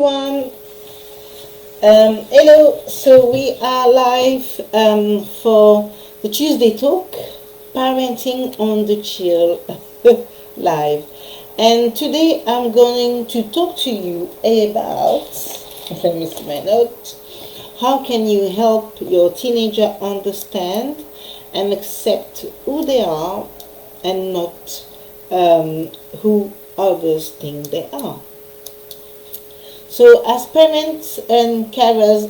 everyone. Hello. So we are live for the Tuesday talk, parenting on the chill live. And today I'm going to talk to you about, let me see my notes, how can you help your teenager understand and accept who they are and not who others think they are. So, as parents and carers,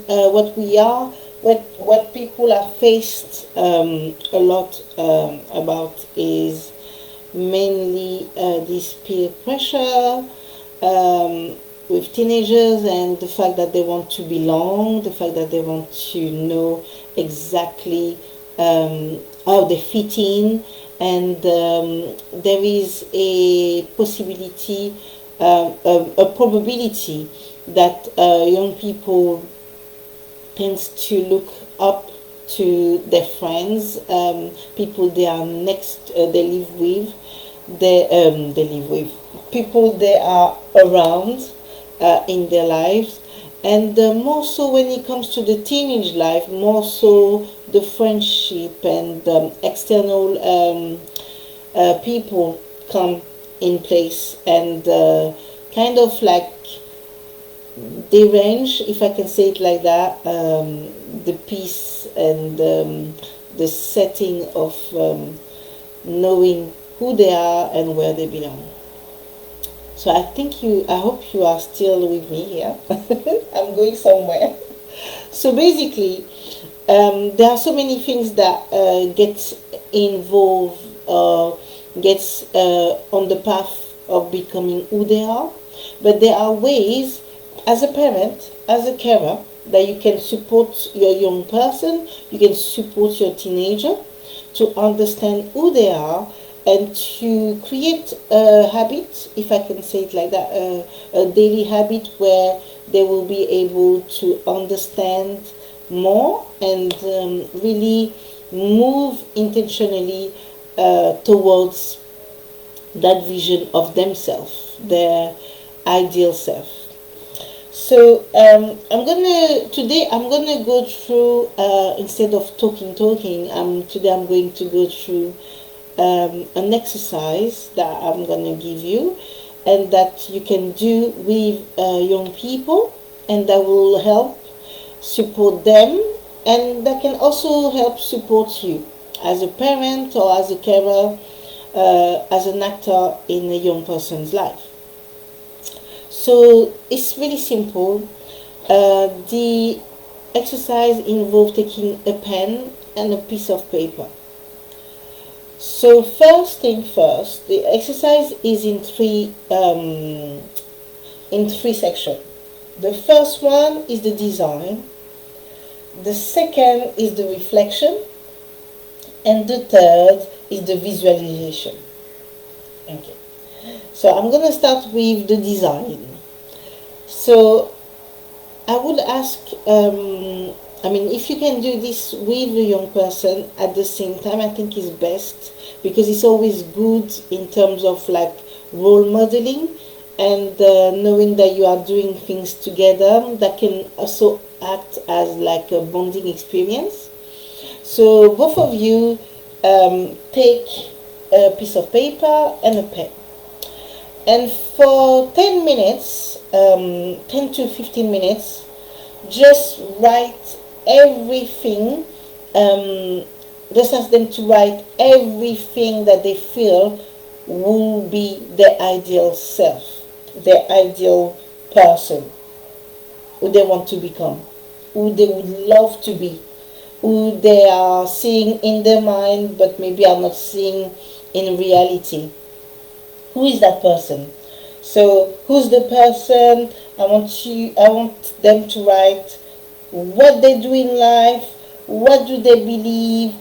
what people are faced a lot about is mainly this peer pressure with teenagers, and the fact that they want to belong, the fact that they want to know exactly how they fit in, and there is a possibility, a probability that young people tends to look up to their friends, people they are next, they live with, they live with, people they are around in their lives, and more so when it comes to the teenage life, more so the friendship and external people come in place and kind of like derange, if I can say it like that, the peace and the setting of knowing who they are and where they belong. So I hope you are still with me here. I'm going somewhere. So basically, there are so many things that get involved, gets on the path of becoming who they are. But there are ways, as a parent, as a carer, that you can support your young person, you can support your teenager to understand who they are and to create a habit, if I can say it like that, a daily habit where they will be able to understand more and really move intentionally towards that vision of themselves, their ideal self. So today I'm gonna go through, instead of talking, today I'm going to go through an exercise that I'm gonna give you, and that you can do with young people, and that will help support them, and that can also help support you as a parent or as a carer, as an actor in a young person's life. So it's really simple. The exercise involves taking a pen and a piece of paper. So first thing first, the exercise is in three sections. The first one is the design. The second is the reflection, and the third is the visualization. Okay. So I'm going to start with the design. So I would ask, if you can do this with a young person at the same time, I think is best, because it's always good in terms of like role modeling and knowing that you are doing things together. That can also act as like a bonding experience. So both of you take a piece of paper and a pen. And for 10 minutes, 10 to 15 minutes, just write everything, just ask them to write everything that they feel will be their ideal self, their ideal person, who they want to become, who they would love to be, who they are seeing in their mind but maybe are not seeing in reality. Who is that person? So who's the person? I want them to write what they do in life, what do they believe,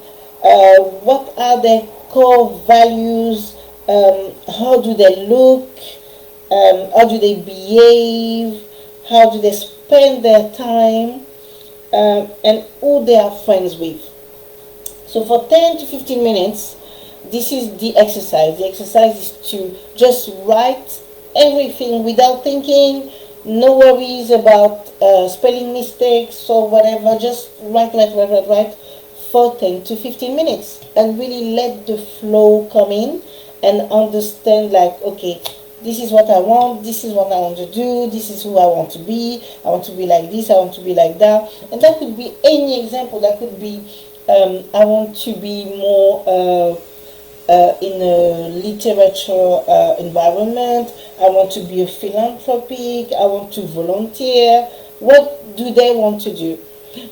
what are their core values, how do they look, how do they behave, how do they spend their time, and who they are friends with. So for 10 to 15 minutes, this is the exercise. The exercise is to just write everything without thinking, No worries about spelling mistakes or whatever. Just write for 10 to 15 minutes and really let the flow come in and understand, like, okay, this is what I want, this is what I want to do, this is who I want to be. I want to be like this, I want to be like that. And that could be any example. That could be I want to be more in a literature environment. I want to be a philanthropic. I want to volunteer. What do they want to do?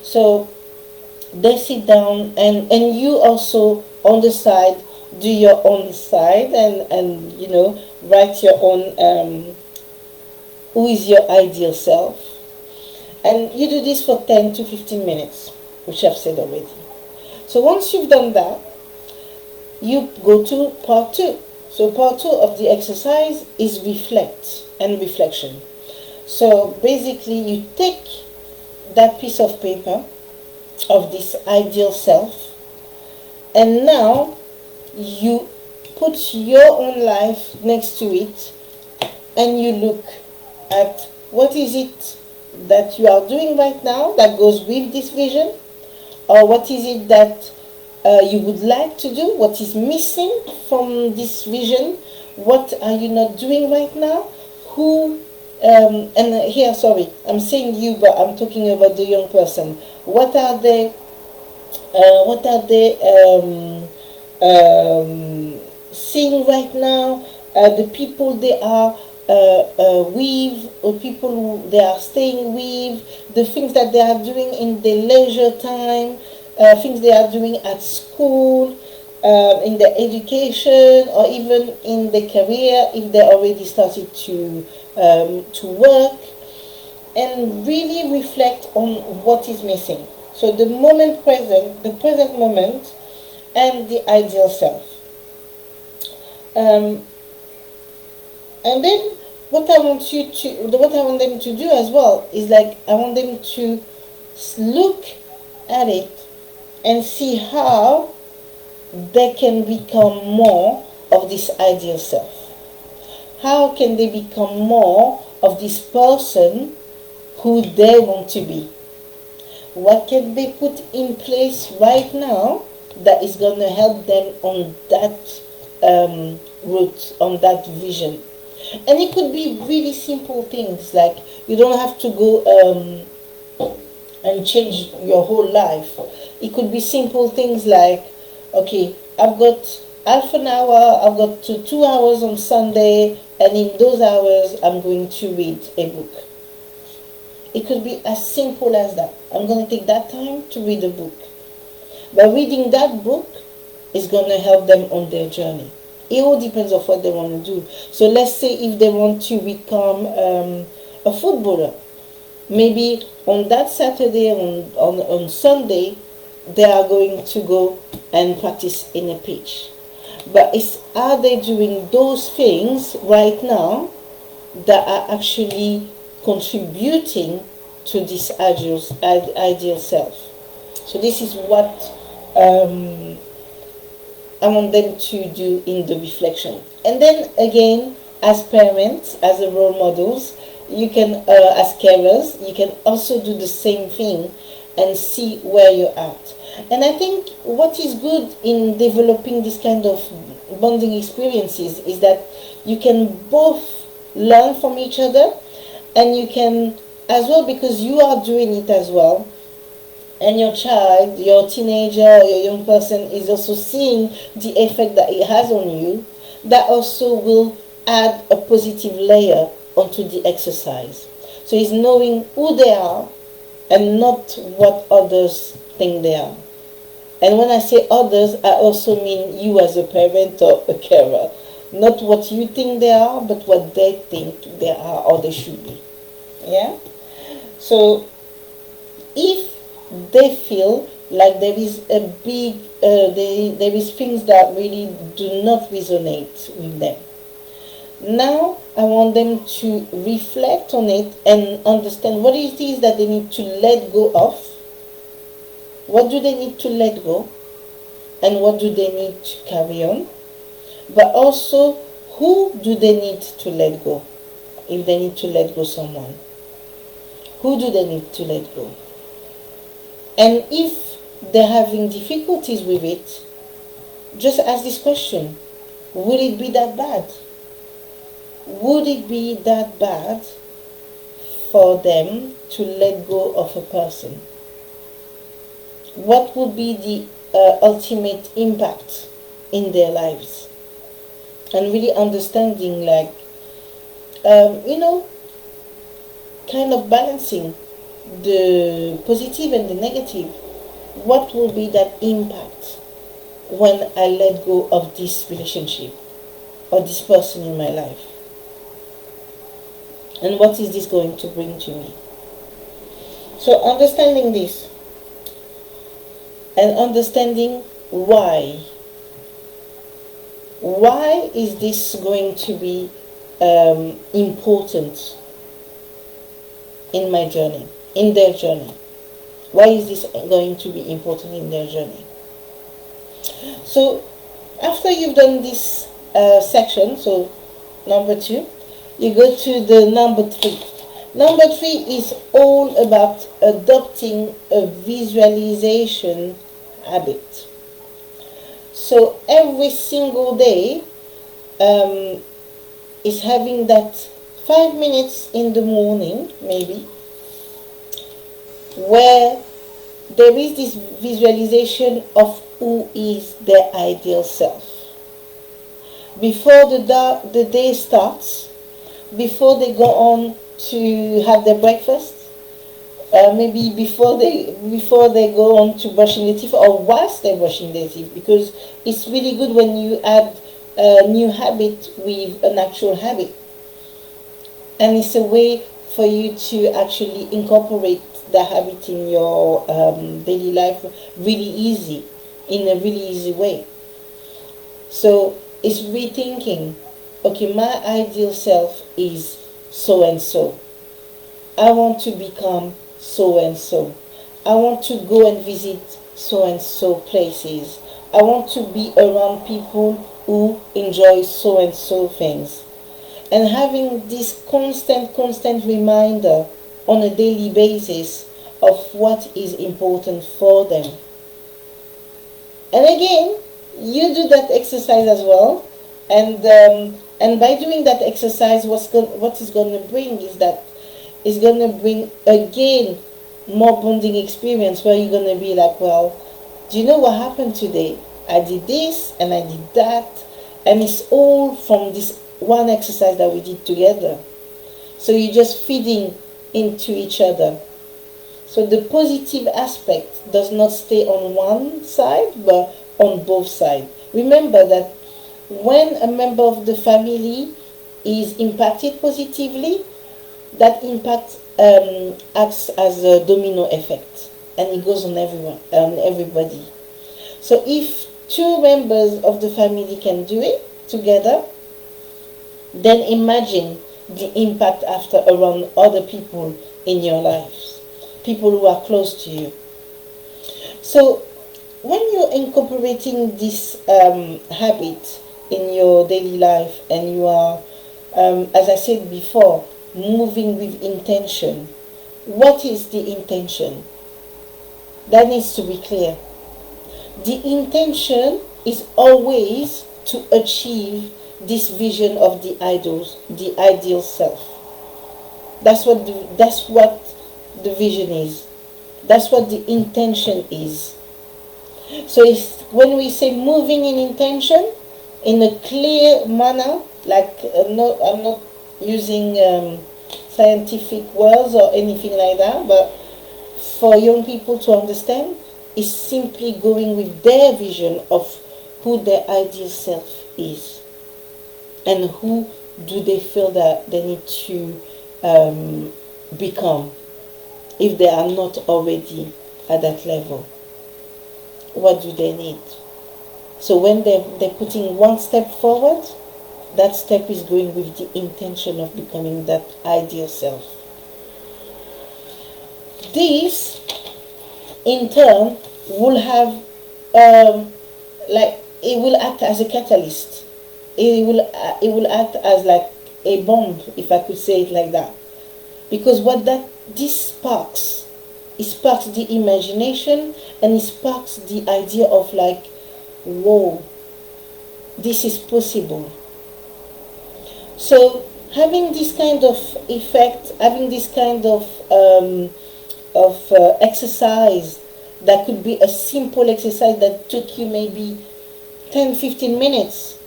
So they sit down, and you also on the side do your own side, and write your own who is your ideal self. And you do this for 10 to 15 minutes, which I've said already. So once you've done that, you go to part two. So part two of the exercise is reflect and reflection. So basically you take that piece of paper of this ideal self, and now you put your own life next to it, and you look at what is it that you are doing right now that goes with this vision, or what is it that you would like to do, what is missing from this vision, what are you not doing right now, who, and here, sorry, I'm saying you, but I'm talking about the young person. What are they seeing right now, the people they are with, or people who they are staying with, the things that they are doing in their leisure time, things they are doing at school, in their education, or even in their career if they already started to work, and really reflect on what is missing. So the moment present, the present moment, and the ideal self. And then what I want them to do as well is, like, I want them to look at it and see how they can become more of this ideal self. How can they become more of this person who they want to be? What can they put in place right now that is going to help them on that route, on that vision? And it could be really simple things, like you don't have to go and change your whole life. It could be simple things like, okay, I've got half an hour, I've got 2 hours on Sunday, and in those hours I'm going to read a book. It could be as simple as that. I'm going to take that time to read a book. But reading that book is going to help them on their journey. It all depends on what they want to do. So let's say if they want to become a footballer, maybe on that Saturday, on Sunday, they are going to go and practice in a pitch. But are they doing those things right now that are actually contributing to this ideal self? So this is what I want them to do in the reflection. And then again, as parents, as a role models, you can, as carers, you can also do the same thing and see where you're at. And I think what is good in developing this kind of bonding experiences is that you can both learn from each other, and you can as well, because you are doing it as well, and your child, your teenager, your young person is also seeing the effect that it has on you, that also will add a positive layer onto the exercise. So it's knowing who they are and not what others think they are. And when I say others, I also mean you as a parent or a carer. Not what you think they are, but what they think they are or they should be. Yeah? So if they feel like there is a big, there is things that really do not resonate with them, now I want them to reflect on it and understand what it is that they need to let go of. What do they need to let go? And what do they need to carry on? But also, who do they need to let go? if they need to let go someone? Who do they need to let go? And if they're having difficulties with it, just ask this question: would it be that bad? Would it be that bad for them to let go of a person? What would be the ultimate impact in their lives? And really understanding, like, you know, kind of balancing the positive and the negative. What will be that impact when I let go of this relationship or this person in my life? And what is this going to bring to me? So understanding this and understanding why. Why is this going to be important in my journey, in their journey? Why is this going to be important in their journey? So after you've done this section, so number 2, you go to the number 3. Number 3 is all about adopting a visualization habit. So every single day is having that 5 minutes in the morning, maybe, where there is this visualization of who is their ideal self. Before the day starts, before they go on to have their breakfast, maybe before they go on to brushing their teeth, or whilst they're brushing their teeth, because it's really good when you add a new habit with an actual habit, and it's a way for you to actually incorporate the habit in your daily life really easy, in a really easy way. So it's rethinking, okay, my ideal self is so and so. I want to become so and so. I want to go and visit so and so places. I want to be around people who enjoy so and so things. And having this constant reminder on a daily basis of what is important for them. And again, you do that exercise as well, and by doing that exercise, what is going to bring is that it's going to bring again more bonding experience, where you're going to be like, well, do you know what happened today? I did this and I did that, and it's all from this one exercise that we did together. So you're just feeding into each other. So the positive aspect does not stay on one side, but on both sides. Remember that when a member of the family is impacted positively, that impact acts as a domino effect, and it goes on everybody. So if 2 members of the family can do it together, then imagine the impact after around other people in your lives, people who are close to you. So when you're incorporating this habit in your daily life, and you are, as I said before, moving with intention, what is the intention? That needs to be clear. The intention is always to achieve this vision of the ideal self. That's what the vision is. That's what the intention is. So it's, when we say moving in intention, in a clear manner, like I'm not using scientific words or anything like that, but for young people to understand, is simply going with their vision of who their ideal self is, and who do they feel that they need to become if they are not already at that level. What do they need? So when they're putting one step forward, that step is going with the intention of becoming that ideal self. This, in turn, will have, it will act as a catalyst. It will act as like a bomb, if I could say it like that. Because what that this sparks, it sparks the imagination, and it sparks the idea of like, whoa, this is possible. So having this kind of effect, having this kind of exercise, that could be a simple exercise that took you maybe 10-15 minutes,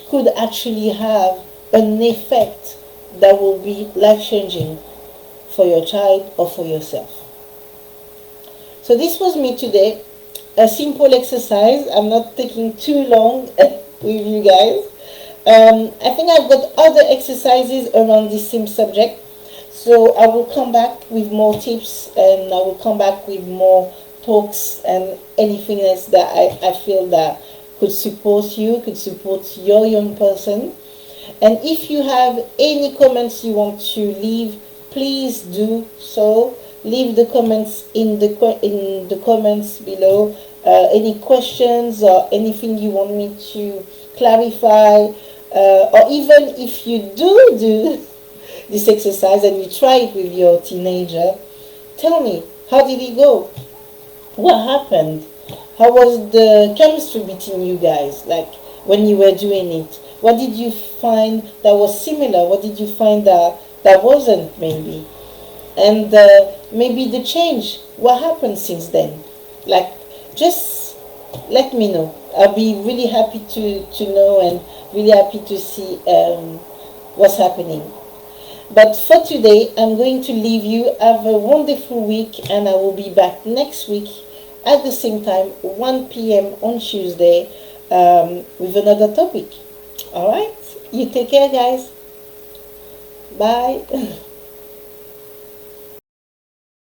could actually have an effect that will be life changing for your child or for yourself. So this was me today, a simple exercise. I'm not taking too long with you guys. I think I've got other exercises around this same subject, so I will come back with more tips, and I will come back with more talks and anything else that I feel that could support you, could support your young person. And if you have any comments you want to leave, please do so. Leave the comments in the comments below. Any questions or anything you want me to clarify, or even if you do this exercise and you try it with your teenager, tell me, how did it go? What happened? How was the chemistry between you guys, like when you were doing it? What did you find that was similar? What did you find that wasn't, maybe? And maybe the change, what happened since then? Like, just let me know. I'll be really happy to know, and really happy to see what's happening. But for today, I'm going to leave you. Have a wonderful week, and I will be back next week at the same time, 1 p.m. on Tuesday, with another topic. All right? You take care, guys. Bye.